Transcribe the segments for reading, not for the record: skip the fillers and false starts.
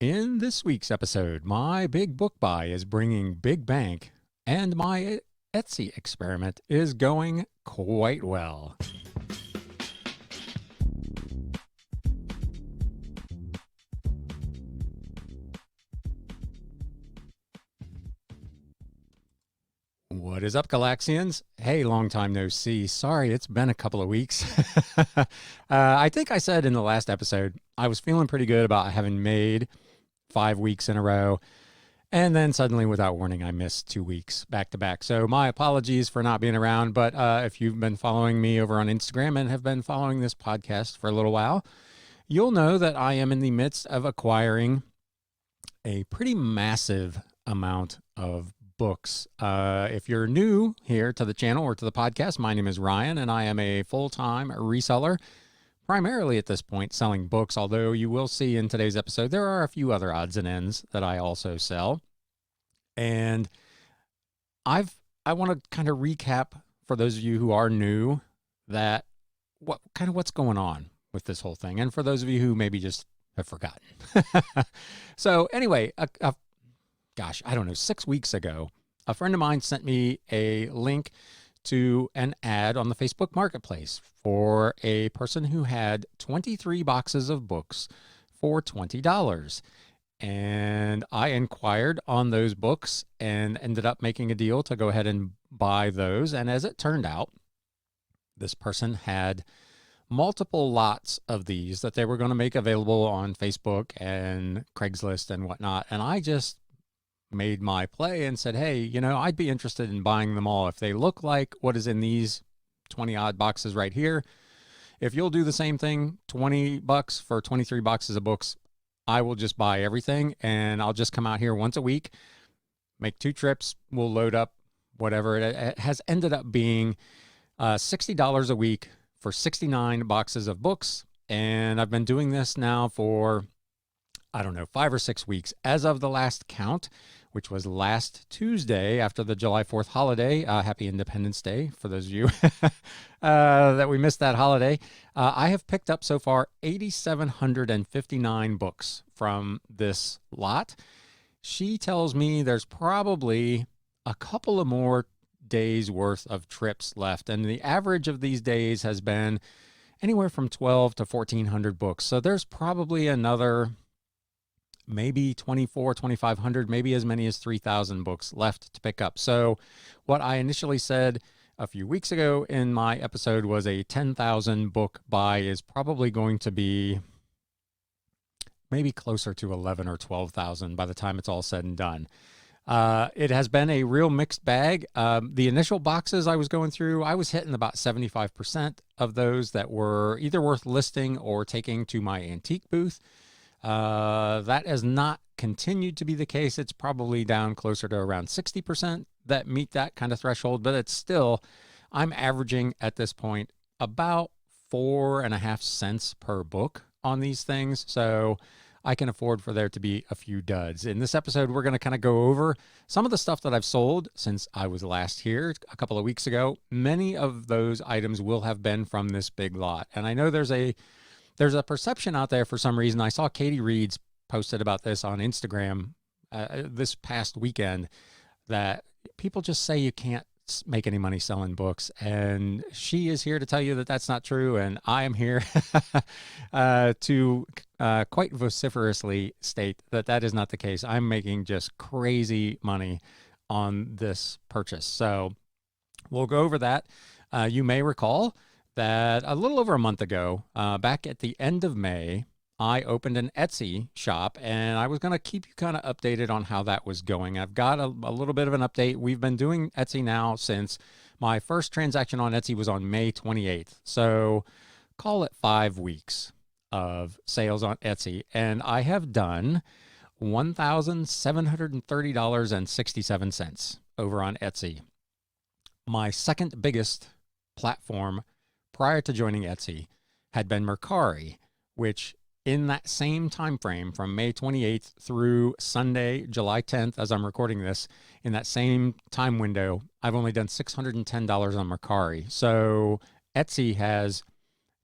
In this week's episode, my big book buy is bringing big bank, and my Etsy experiment is going quite well. What is up, Galaxians? Hey, long time no see. Sorry, it's been a couple of weeks. I think I said in the last episode, I was feeling pretty good about having made 5 weeks in a row. And then suddenly, without warning, I missed 2 weeks back to back. So my apologies for not being around. But if you've been following me over on Instagram and have been following this podcast for a little while, you'll know that I am in the midst of acquiring a pretty massive amount of books. If you're new here to the channel or to the podcast, my name is Ryan, and I am a full-time reseller, primarily at this point selling books, although you will see in today's episode there are a few other odds and ends that I also sell. And I want to kind of recap for those of you who are new that what's going on with this whole thing, and for those of you who maybe just have forgotten. So anyway, gosh, I don't know, 6 weeks ago, a friend of mine sent me a link to an ad on the Facebook Marketplace for a person who had 23 boxes of books for $20. And I inquired on those books and ended up making a deal to go ahead and buy those. And as it turned out, this person had multiple lots of these that they were going to make available on Facebook and Craigslist and whatnot. And I just made my play and said, hey, I'd be interested in buying them all if they look like what is in these 20 odd boxes right here. If you'll do the same thing, $20 for 23 boxes of books, I will just buy everything, and I'll just come out here once a week, make 2 trips, we'll load up whatever. It has ended up being $60 a week for 69 boxes of books. And I've been doing this now for, 5 or 6 weeks as of the last count, which was last Tuesday after the July 4th holiday. Happy Independence Day for those of you that we missed that holiday. I have picked up so far 8,759 books from this lot. She tells me there's probably a couple of more days worth of trips left, and the average of these days has been anywhere from 12 to 1,400 books. So there's probably another maybe 2,500, maybe as many as 3,000 books left to pick up. So what I initially said a few weeks ago in my episode was a 10,000 book buy is probably going to be maybe closer to 11 or 12,000 by the time it's all said and done. It has been a real mixed bag. The initial boxes I was going through, I was hitting about 75% of those that were either worth listing or taking to my antique booth. That has not continued to be the case. It's probably down closer to around 60% that meet that kind of threshold, but it's still, I'm averaging at this point about 4.5 cents per book on these things. So I can afford for there to be a few duds. In this episode, we're going to kind of go over some of the stuff that I've sold since I was last here a couple of weeks ago. Many of those items will have been from this big lot. And I know there's a perception out there for some reason. I saw Katie Reed's posted about this on Instagram this past weekend, that people just say you can't make any money selling books. And she is here to tell you that that's not true. And I am here to quite vociferously state that that is not the case. I'm making just crazy money on this purchase. So we'll go over that. You may recall that a little over a month ago, back at the end of May, I opened an Etsy shop, and I was going to keep you kind of updated on how that was going. I've got a little bit of an update. We've been doing Etsy now since my first transaction on Etsy was on May 28th. So call it 5 weeks of sales on Etsy, and I have done $1,730.67 over on Etsy. My second biggest platform prior to joining Etsy had been Mercari, which in that same time frame from May 28th through Sunday, July 10th, as I'm recording this, in that same time window, I've only done $610 on Mercari. So Etsy has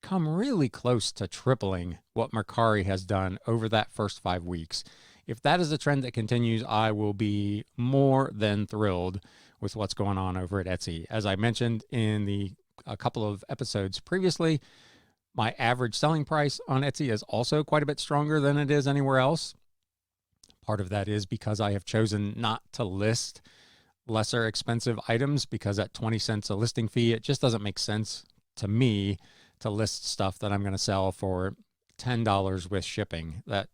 come really close to tripling what Mercari has done over that first 5 weeks. If that is a trend that continues, I will be more than thrilled with what's going on over at Etsy. As I mentioned in a couple of episodes previously, my average selling price on Etsy is also quite a bit stronger than it is anywhere else. Part of that is because I have chosen not to list lesser expensive items, because at 20 cents a listing fee, it just doesn't make sense to me to list stuff that I'm going to sell for $10 with shipping. That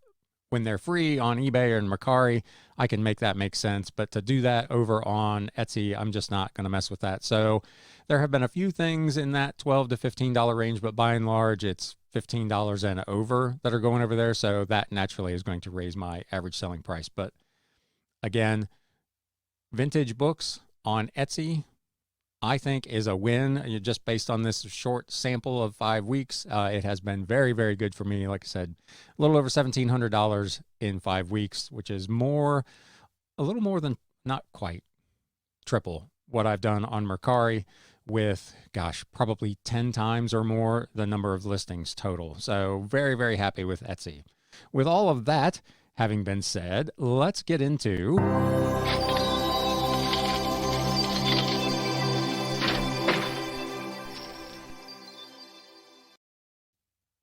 when they're free on eBay and Mercari, I can make that make sense. But to do that over on Etsy, I'm just not going to mess with that. So there have been a few things in that $12 to $15 range, but by and large, it's $15 and over that are going over there. So that naturally is going to raise my average selling price. But again, vintage books on Etsy, I think, is a win. Just based on this short sample of 5 weeks, it has been very, very good for me. Like I said, a little over $1,700 in 5 weeks, which is a little more than, not quite triple what I've done on Mercari with, probably 10 times or more the number of listings total. So very, very happy with Etsy. With all of that having been said, let's get into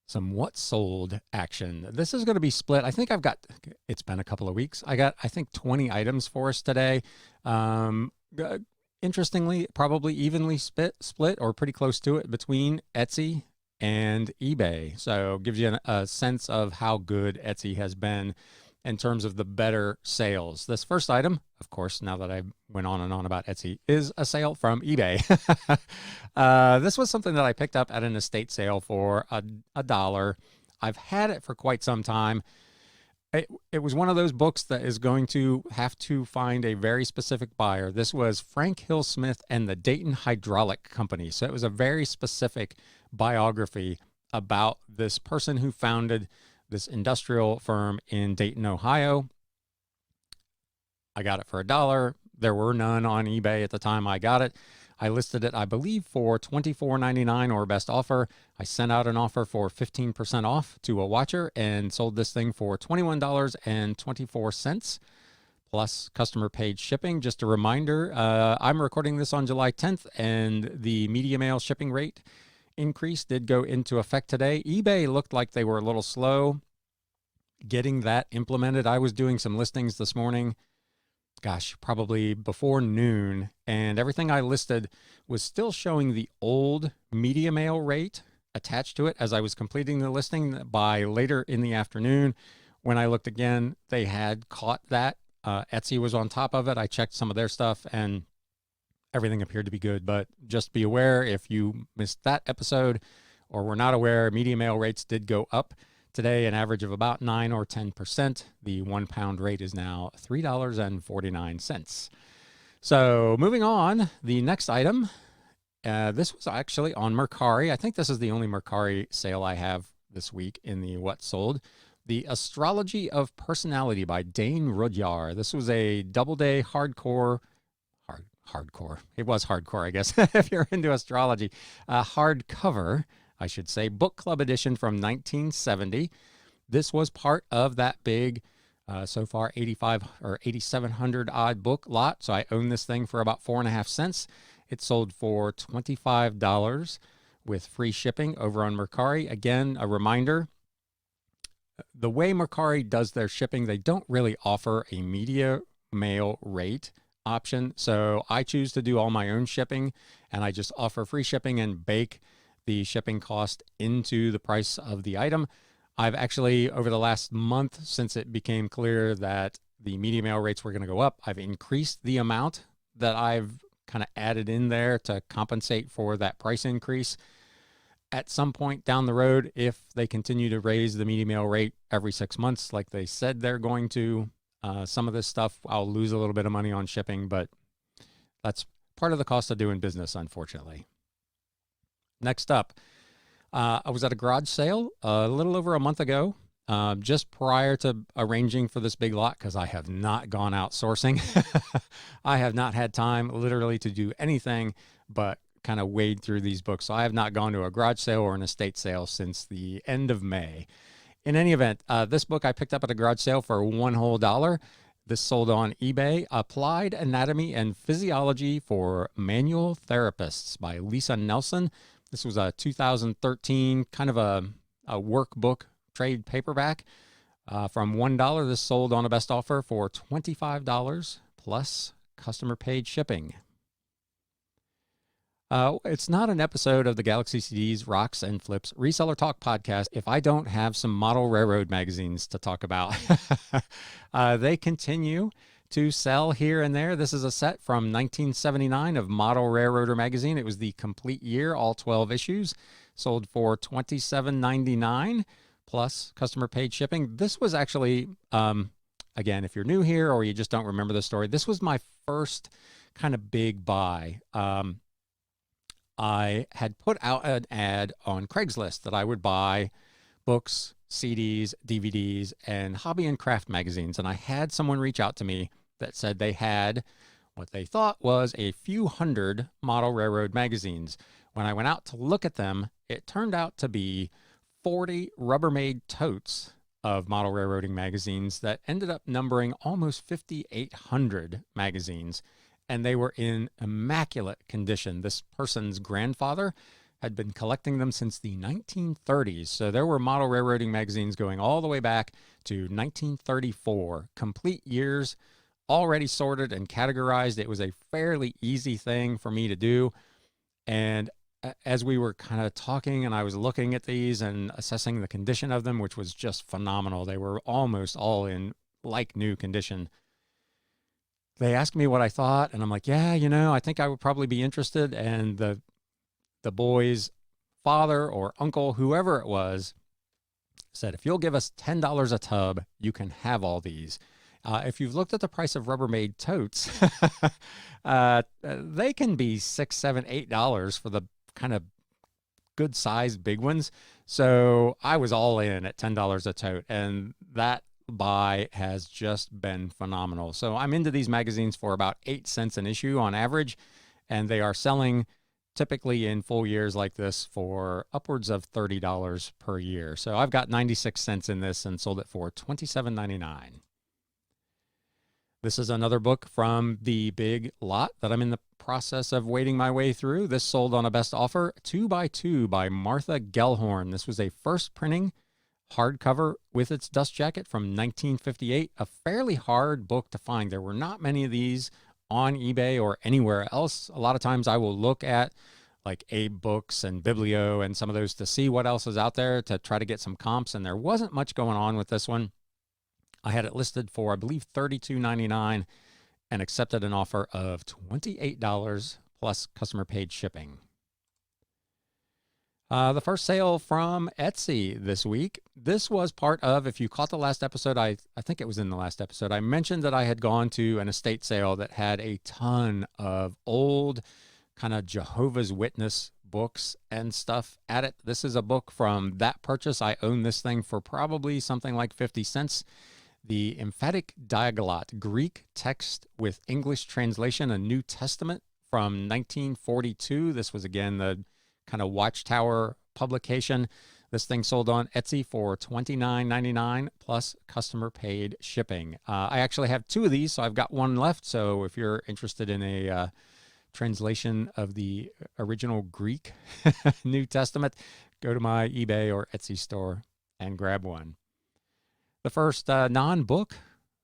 some what sold action. This is going to be split. I think it's been a couple of weeks. I think 20 items for us today. Interestingly, probably evenly split or pretty close to it between Etsy and eBay. So it gives you a sense of how good Etsy has been in terms of the better sales. This first item, of course, now that I went on and on about Etsy, is a sale from eBay. This was something that I picked up at an estate sale for $1. I've had it for quite some time. It was one of those books that is going to have to find a very specific buyer. This was Frank Hill Smith and the Dayton Hydraulic Company. So it was a very specific biography about this person who founded this industrial firm in Dayton, Ohio. I got it for $1. There were none on eBay at the time I got it. I listed it, I believe, for $24.99 or best offer. I sent out an offer for 15% off to a watcher and sold this thing for $21.24 plus customer paid shipping. Just a reminder, I'm recording this on July 10th, and the media mail shipping rate increase did go into effect today. eBay looked like they were a little slow getting that implemented. I was doing some listings this morning, probably before noon, and everything I listed was still showing the old media mail rate attached to it as I was completing the listing. By later in the afternoon, when I looked again, they had caught that. Etsy was on top of it. I checked some of their stuff and everything appeared to be good, but just be aware, if you missed that episode or were not aware, media mail rates did go up today, an average of about 9 or 10%. The £1 rate is now $3.49. So moving on, the next item, this was actually on Mercari. I think this is the only Mercari sale I have this week in the What Sold. The Astrology of Personality by Dane Rudyard. This was a double-day hardcore. It was hardcore, I guess, if you're into astrology. Hardcover, I should say, book club edition from 1970. This was part of that big, so far 8,700 odd book lot. So I own this thing for about 4.5 cents. It sold for $25 with free shipping over on Mercari. Again, a reminder, the way Mercari does their shipping, they don't really offer a media mail rate option. So I choose to do all my own shipping, and I just offer free shipping and bake the shipping cost into the price of the item. I've actually, over the last month, since it became clear that the media mail rates were going to go up, I've increased the amount that I've kind of added in there to compensate for that price increase. At some point down the road, if they continue to raise the media mail rate every 6 months, like they said they're going to, some of this stuff, I'll lose a little bit of money on shipping, but that's part of the cost of doing business, unfortunately. Next up, I was at a garage sale a little over a month ago, just prior to arranging for this big lot, because I have not gone out sourcing. I have not had time literally to do anything but kind of wade through these books. So I have not gone to a garage sale or an estate sale since the end of May. In any event, this book I picked up at a garage sale for $1 whole. This sold on eBay. Applied Anatomy and Physiology for Manual Therapists by Lisa Nelson. This was a 2013 kind of a workbook trade paperback. From $1, this sold on a best offer for $25 plus customer paid shipping. It's not an episode of the Galaxy CDs, Rocks, and Flips Reseller Talk podcast if I don't have some model railroad magazines to talk about. They continue to sell here and there. This is a set from 1979 of Model Railroader magazine. It was the complete year, all 12 issues, sold for $27.99 plus customer paid shipping. This was actually, again, if you're new here or you just don't remember the story, this was my first kind of big buy. I had put out an ad on Craigslist that I would buy books, CDs, DVDs, and hobby and craft magazines. And I had someone reach out to me that said they had what they thought was a few hundred model railroad magazines. When I went out to look at them, it turned out to be 40 Rubbermaid totes of model railroading magazines that ended up numbering almost 5,800 magazines. And they were in immaculate condition. This person's grandfather had been collecting them since the 1930s. So there were model railroading magazines going all the way back to 1934. Complete years, already sorted and categorized. It was a fairly easy thing for me to do. And as we were kind of talking and I was looking at these and assessing the condition of them, which was just phenomenal. They were almost all in like new condition. They asked me what I thought, and I'm like, yeah, I think I would probably be interested. And the boy's father or uncle, whoever it was, said, if you'll give us $10 a tub, you can have all these. If you've looked at the price of Rubbermaid totes, they can be $6, $7, $8 for the kind of good sized big ones. So I was all in at $10 a tote, and that buy has just been phenomenal. So I'm into these magazines for about 8 cents an issue on average, and they are selling typically in full years like this for upwards of $30 per year. So I've got 96 cents in this and sold it for $27.99. This is another book from the big lot that I'm in the process of wading my way through. This sold on a best offer, 2x2 by Martha Gellhorn. This was a first printing hardcover with its dust jacket from 1958, a fairly hard book to find. There were not many of these on eBay or anywhere else. A lot of times I will look at like Abe Books and Biblio and some of those to see what else is out there to try to get some comps, and there wasn't much going on with this one. I had it listed for, I believe, $32.99 and accepted an offer of $28 plus customer paid shipping. The first sale from Etsy this week. This was part of, if you caught the last episode, I think it was in the last episode, I mentioned that I had gone to an estate sale that had a ton of old kind of Jehovah's Witness books and stuff at it. This is a book from that purchase. I own this thing for probably something like 50 cents. The Emphatic Diaglot, Greek text with English translation, a New Testament from 1942. This was, again, the kind of Watchtower publication. This thing sold on Etsy for $29.99 plus customer paid shipping. I actually have 2 of these, so I've got 1 left. So if you're interested in a translation of the original Greek New Testament, go to my eBay or Etsy store and grab one. The first non-book,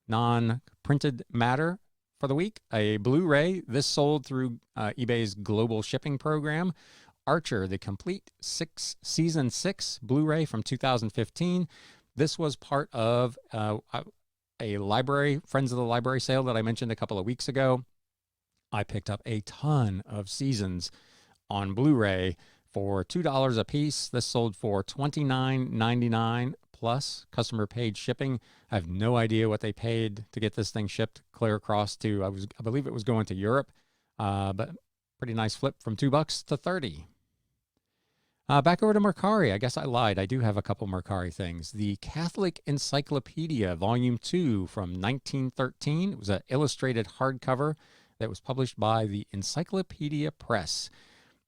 non-printed matter for the week, a Blu-ray. This sold through eBay's global shipping program. Archer, the complete season 6 Blu-ray from 2015. This was part of a library, Friends of the Library sale that I mentioned a couple of weeks ago. I picked up a ton of seasons on Blu-ray for $2 a piece. This sold for $29.99 plus customer paid shipping. I have no idea what they paid to get this thing shipped clear across to, I believe it was going to Europe, but pretty nice flip from $2 to $30. Back over to Mercari. I guess I lied. I do have a couple Mercari things. The Catholic Encyclopedia, Volume 2 from 1913. It was an illustrated hardcover that was published by the Encyclopedia Press.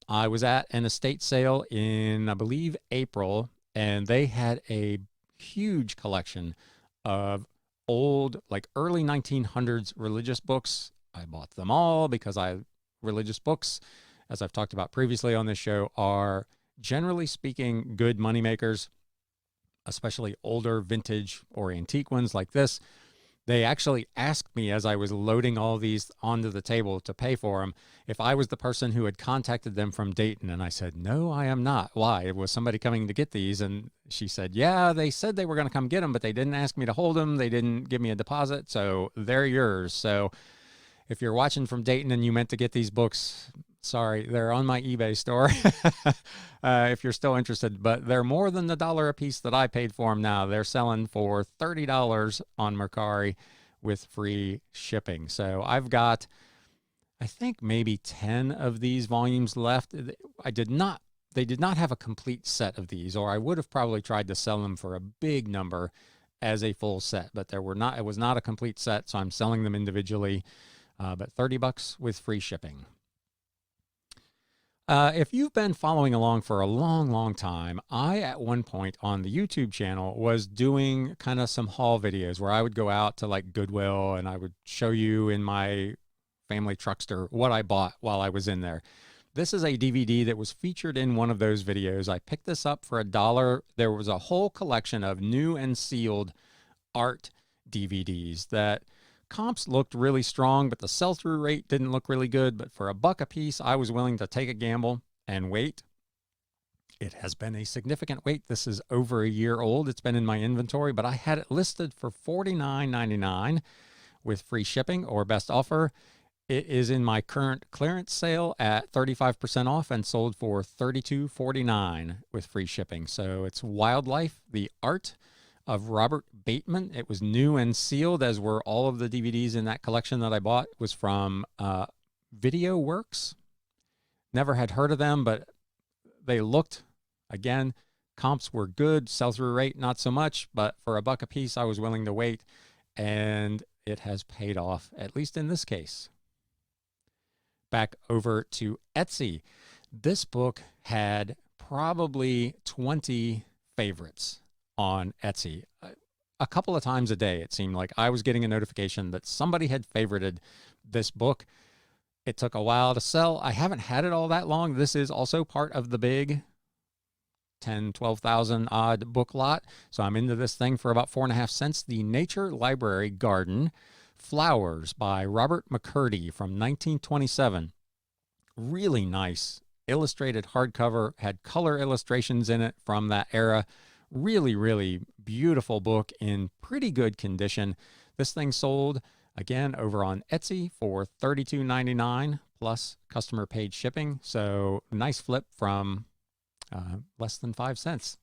I was at an estate sale in, I believe, April, and they had a huge collection of old, like early 1900s religious books. I bought them all because religious books, as I've talked about previously on this show, are generally speaking good moneymakers, especially older vintage or antique ones like this. They actually asked me as I was loading all these onto the table to pay for them if I was the person who had contacted them from Dayton. And I said, no, I am not. Why? Was somebody coming to get these? And she said, yeah, they said they were going to come get them, but they didn't ask me to hold them. They didn't give me a deposit. So they're yours. So if you're watching from Dayton and you meant to get these books, sorry, they're on my eBay store if you're still interested, but they're more than the $1 a piece that I paid for them now. They're selling for $30 on Mercari with free shipping. So I've got, I think, maybe 10 of these volumes left. They did not have a complete set of these, or I would have probably tried to sell them for a big number as a full set, but it was not a complete set, so I'm selling them individually, but $30 with free shipping. If you've been following along for a long, long time, I, at one point on the YouTube channel, was doing kind of some haul videos where I would go out to like Goodwill and I would show you in my family truckster what I bought while I was in there. This is a DVD that was featured in one of those videos. I picked this up for $1. There was a whole collection of new and sealed art DVDs that comps looked really strong, but the sell-through rate didn't look really good. But for $1 a piece, I was willing to take a gamble and wait. It has been a significant wait. This is over a year old. It's been in my inventory, but I had it listed for $49.99 with free shipping or best offer. It is in my current clearance sale at 35% off and sold for $32.49 with free shipping. So it's Wildlife, the Art of Robert Bateman. It was new and sealed, as were all of the DVDs in that collection that I bought. It was from Video Works. Never had heard of them, but they looked, again, comps were good. Sell-through rate, not so much, but for $1 a piece, I was willing to wait, and it has paid off, at least in this case. Back over to Etsy. This book had probably 20 favorites on Etsy. A couple of times a day, it seemed like I was getting a notification that somebody had favorited this book. It took a while to sell. I haven't had it all that long. This is also part of the big 10, 12,000 odd book lot. So I'm into this thing for about 4.5 cents. The Nature Library Garden Flowers by Robert McCurdy from 1927. Really nice illustrated hardcover, had color illustrations in it from that era. Really, really beautiful book in pretty good condition. This thing sold, again, over on Etsy for $32.99 plus customer paid shipping. So nice flip from less than 5 cents.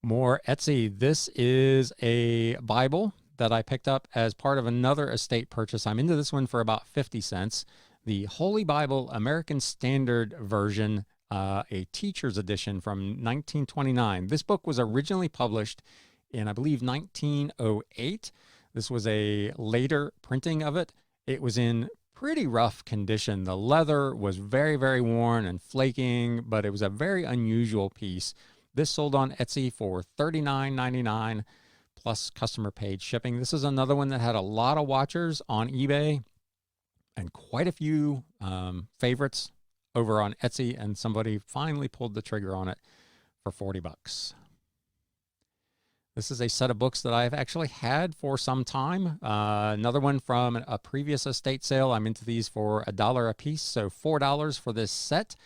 More Etsy. This is a Bible that I picked up as part of another estate purchase. I'm into this one for about 50 cents. The Holy Bible American Standard Version, a teacher's edition from 1929. This book was originally published in, I believe, 1908. This was a later printing of it. It was in pretty rough condition. The leather was very, very worn and flaking, but it was a very unusual piece. This sold on Etsy for $39.99 plus customer paid shipping. This is another one that had a lot of watchers on eBay and quite a few favorites over on Etsy, and somebody finally pulled the trigger on it for $40. This is a set of books that I've actually had for some time. Another one from a previous estate sale. I'm into these for $1 a piece, so $4 for this set.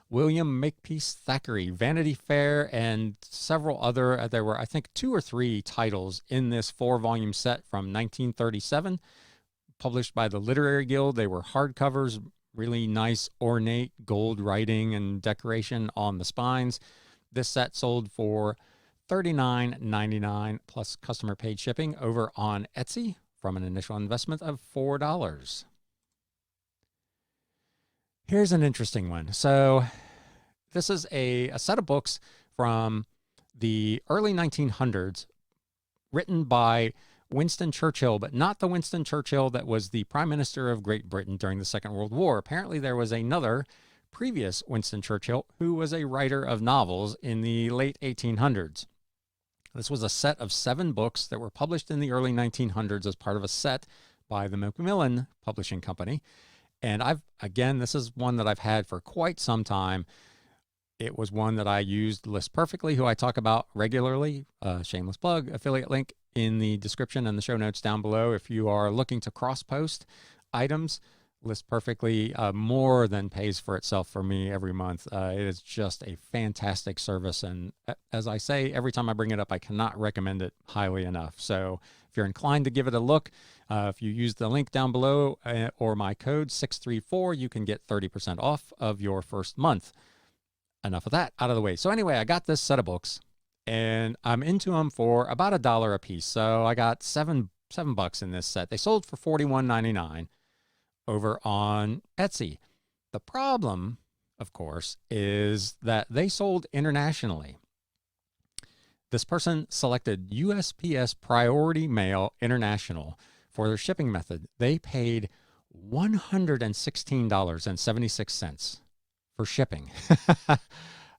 William Makepeace Thackeray, Vanity Fair, and several other. There were, I think, 2 or 3 titles in this 4-volume set from 1937, published by the Literary Guild. They were hardcovers, really nice ornate gold writing and decoration on the spines. This set sold for $39.99 plus customer paid shipping over on Etsy from an initial investment of $4. Here's an interesting one. So this is a set of books from the early 1900s written by Winston Churchill, but not the Winston Churchill that was the Prime Minister of Great Britain during the Second World War. Apparently there was another previous Winston Churchill, who was a writer of novels in the late 1800s. This was a set of 7 books that were published in the early 1900s as part of a set by the Macmillan Publishing Company. And this is one that I've had for quite some time. It was one that I used List Perfectly, who I talk about regularly. Shameless plug, affiliate link in the description and the show notes down below. If you are looking to cross-post items, List Perfectly more than pays for itself for me every month. It is just a fantastic service. And as I say, every time I bring it up, I cannot recommend it highly enough. So if you're inclined to give it a look, if you use the link down below or my code 634, you can get 30% off of your first month. Enough of that out of the way. So anyway, I got this set of books and I'm into them for about $1 a piece. So I got $7 in this set. They sold for $41.99 over on Etsy. The problem, of course, is that they sold internationally. This person selected USPS Priority Mail International for their shipping method. They paid $116.76 for shipping.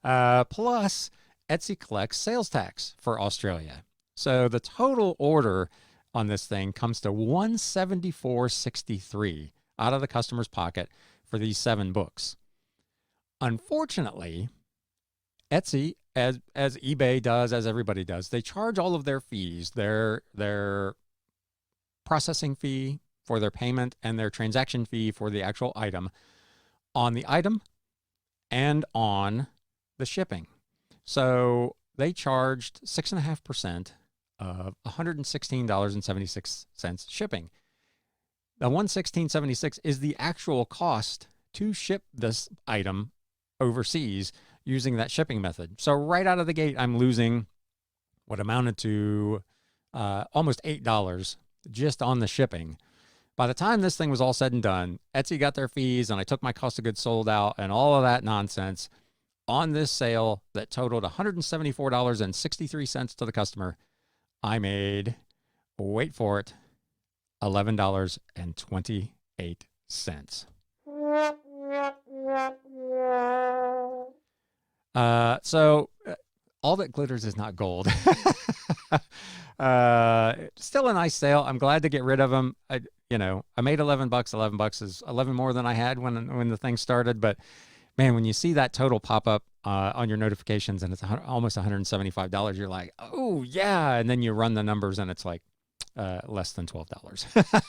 Plus, Etsy collects sales tax for Australia. So the total order on this thing comes to $174.63 out of the customer's pocket for these 7 books. Unfortunately, Etsy, as eBay does, as everybody does, they charge all of their fees, their processing fee for their payment and their transaction fee for the actual item on the item and on the shipping. So they charged 6.5% of $116.76 shipping. The $116.76 is the actual cost to ship this item overseas using that shipping method. So right out of the gate, I'm losing what amounted to almost $8 just on the shipping. By the time this thing was all said and done, Etsy got their fees and I took my cost of goods sold out and all of that nonsense on this sale that totaled $174.63 to the customer. I made, wait for it, $11.28. So all that glitters is not gold. Still a nice sale. I'm glad to get rid of them. I made $11. $11 is 11 more than I had when the thing started. But man, when you see that total pop up on your notifications and it's almost $175, you're like, oh yeah. And then you run the numbers and it's like less than $12.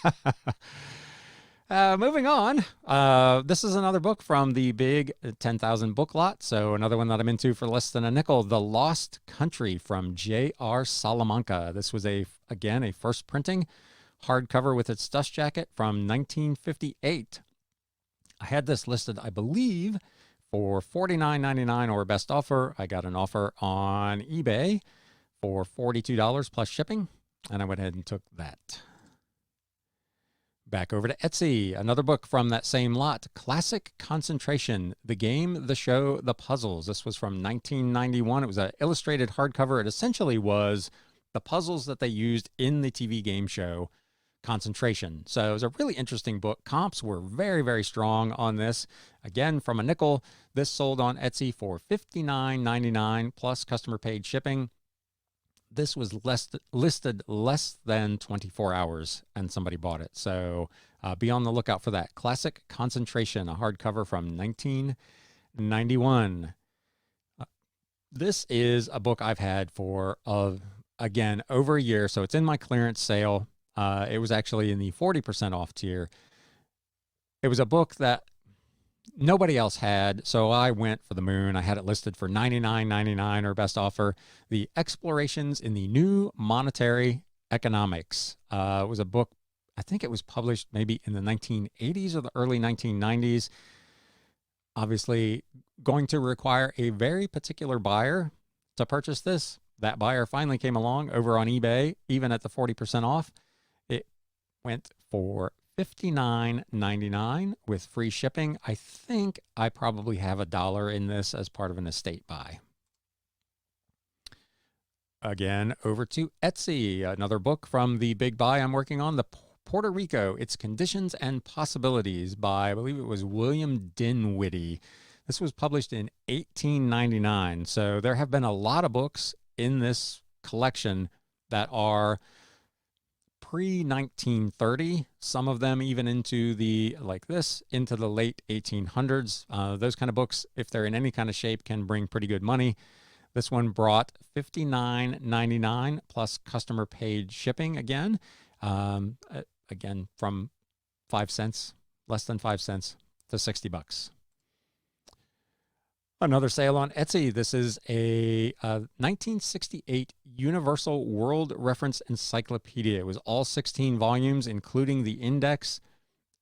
Moving on. This is another book from the big 10,000 book lot. So another one that I'm into for less than a nickel, The Lost Country from J.R. Salamanca. This was again a first printing hardcover with its dust jacket from 1958. I had this listed, I believe, for $49.99 or best offer. I got an offer on eBay for $42 plus shipping, and I went ahead and took that. Back over to Etsy, another book from that same lot, Classic Concentration, The Game, the Show, the Puzzles. This was from 1991. It was an illustrated hardcover. It essentially was the puzzles that they used in the TV game show Concentration. So it was a really interesting book. Comps were very, very strong on this. Again, from a nickel, this sold on Etsy for $59.99 plus customer paid shipping. This was listed less than 24 hours and somebody bought it. So be on the lookout for that. Classic Concentration, a hardcover from 1991. This is a book I've had for, again, over a year. So it's in my clearance sale. It was actually in the 40% off tier. It was a book that nobody else had, so I went for the moon. I had it listed for $99.99 or best offer. The Explorations in the New Monetary Economics. It was a book, I think it was published maybe in the 1980s or the early 1990s. Obviously, going to require a very particular buyer to purchase this. That buyer finally came along over on eBay, even at the 40% off. It went for $59.99 with free shipping. I think I probably have $1 in this as part of an estate buy. Again, over to Etsy, another book from the big buy I'm working on, the Puerto Rico, Its Conditions and Possibilities by, I believe it was William Dinwiddie. This was published in 1899. So there have been a lot of books in this collection that are pre-1930, some of them even into into the late 1800s. Those kind of books, if they're in any kind of shape, can bring pretty good money. This one brought $59.99 plus customer paid shipping again. Again, from 5 cents, less than 5 cents to $60. Another sale on Etsy. This is a 1968 Universal World Reference Encyclopedia. It was all 16 volumes, including the index.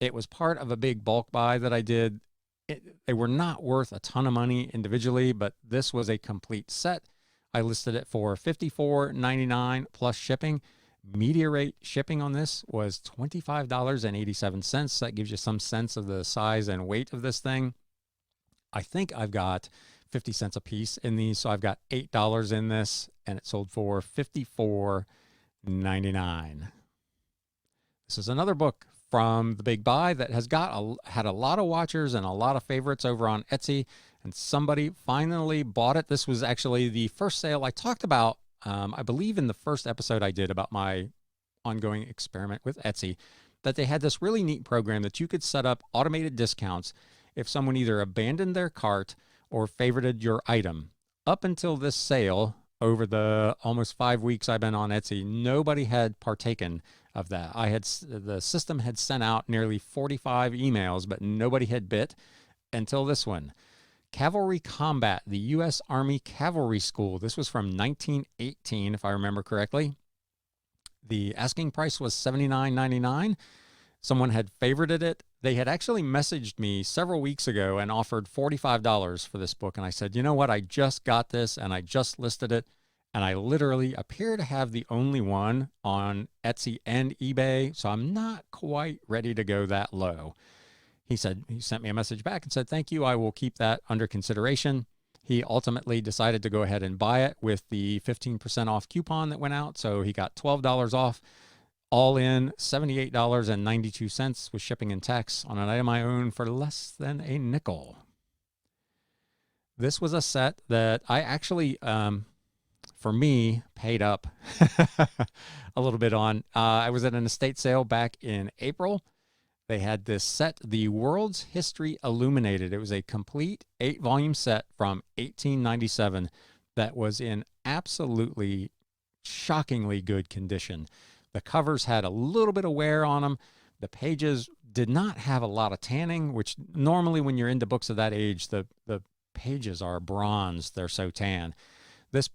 It was part of a big bulk buy that I did. They were not worth a ton of money individually, but this was a complete set. I listed it for $54.99 plus shipping. Media rate shipping on this was $25.87. That gives you some sense of the size and weight of this thing. I think I've got 50 cents a piece in these, so I've got $8 in this, and it sold for $54.99. This is another book from the Big Buy that has had a lot of watchers and a lot of favorites over on Etsy, and somebody finally bought it. This was actually the first sale I talked about, I believe in the first episode I did about my ongoing experiment with Etsy, that they had this really neat program that you could set up automated discounts if someone either abandoned their cart or favorited your item. Up until this sale, over the almost 5 weeks I've been on Etsy, nobody had partaken of that. The system had sent out nearly 45 emails, but nobody had bit until this one. Cavalry Combat, the U.S. Army Cavalry School. This was from 1918, if I remember correctly. The asking price was $79.99. Someone had favorited it. They had actually messaged me several weeks ago and offered $45 for this book. And I said, you know what? I just got this and I just listed it. And I literally appear to have the only one on Etsy and eBay. So I'm not quite ready to go that low. He sent me a message back and said, thank you. I will keep that under consideration. He ultimately decided to go ahead and buy it with the 15% off coupon that went out. So he got $12 off. All in $78.92 with shipping and tax on an item I own for less than a nickel. This was a set that I actually, for me, paid up a little bit on. I was at an estate sale back in April. They had this set, The World's History Illuminated. It was a complete 8-volume set from 1897 that was in absolutely shockingly good condition. The covers had a little bit of wear on them. The pages did not have a lot of tanning, which normally when you're into books of that age, the pages are bronze. They're so tan. This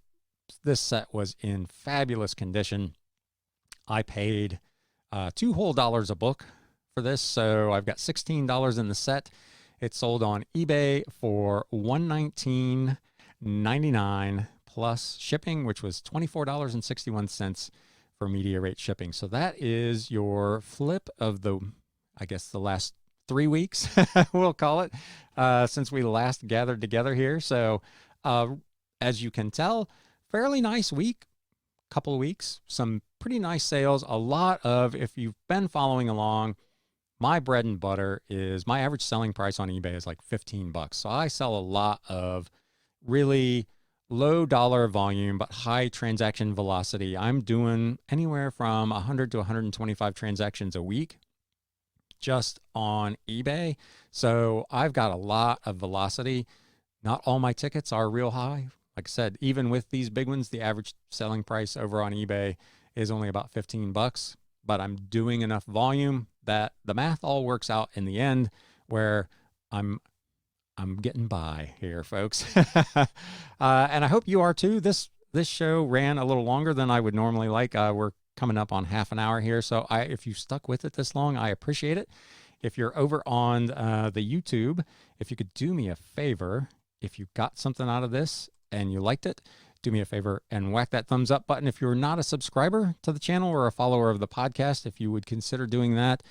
set was in fabulous condition. I paid $2 whole a book for this, so I've got $16 in the set. It sold on eBay for $119.99 plus shipping, which was $24.61 for media rate shipping. So that is your flip of the last 3 weeks, we'll call it, since we last gathered together here. So as you can tell, fairly nice week, couple of weeks, some pretty nice sales. A lot of, if you've been following along, my bread and butter is my average selling price on eBay is like $15. So I sell a lot of really low dollar volume, but high transaction velocity. I'm doing anywhere from 100 to 125 transactions a week just on eBay. So I've got a lot of velocity. Not all my tickets are real high. Like I said, even with these big ones, the average selling price over on eBay is only about $15, but I'm doing enough volume that the math all works out in the end where I'm getting by here, folks. And I hope you are too. This show ran a little longer than I would normally like. We're coming up on half an hour here. So if you stuck with it this long, I appreciate it. If you're over on the YouTube, if you could do me a favor, if you got something out of this and you liked it, do me a favor and whack that thumbs up button. If you're not a subscriber to the channel or a follower of the podcast, if you would consider doing that,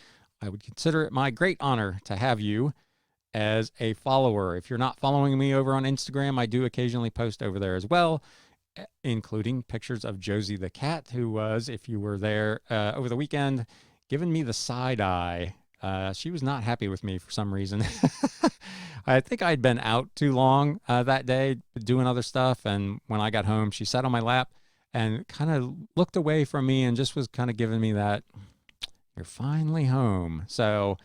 I would consider it my great honor to have you as a follower. If you're not following me over on Instagram, I do occasionally post over there as well, including pictures of Josie the cat, who was, if you were there over the weekend, giving me the side eye. She was not happy with me for some reason. I think I'd been out too long that day doing other stuff. And when I got home, she sat on my lap and kind of looked away from me and just was kind of giving me that, "You're finally home." So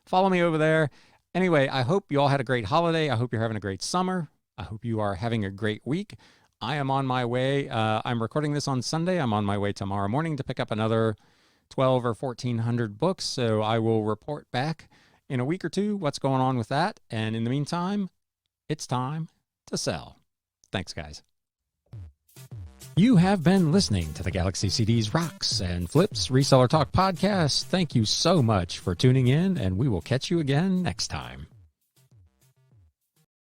follow me over there. Anyway, I hope you all had a great holiday. I hope you're having a great summer. I hope you are having a great week. I am on my way. I'm recording this on Sunday. I'm on my way tomorrow morning to pick up another 12 or 1400 books. So I will report back in a week or two what's going on with that. And in the meantime, it's time to sell. Thanks, guys. You have been listening to the Galaxy CDs Rocks and Flips Reseller Talk podcast. Thank you so much for tuning in, and we will catch you again next time.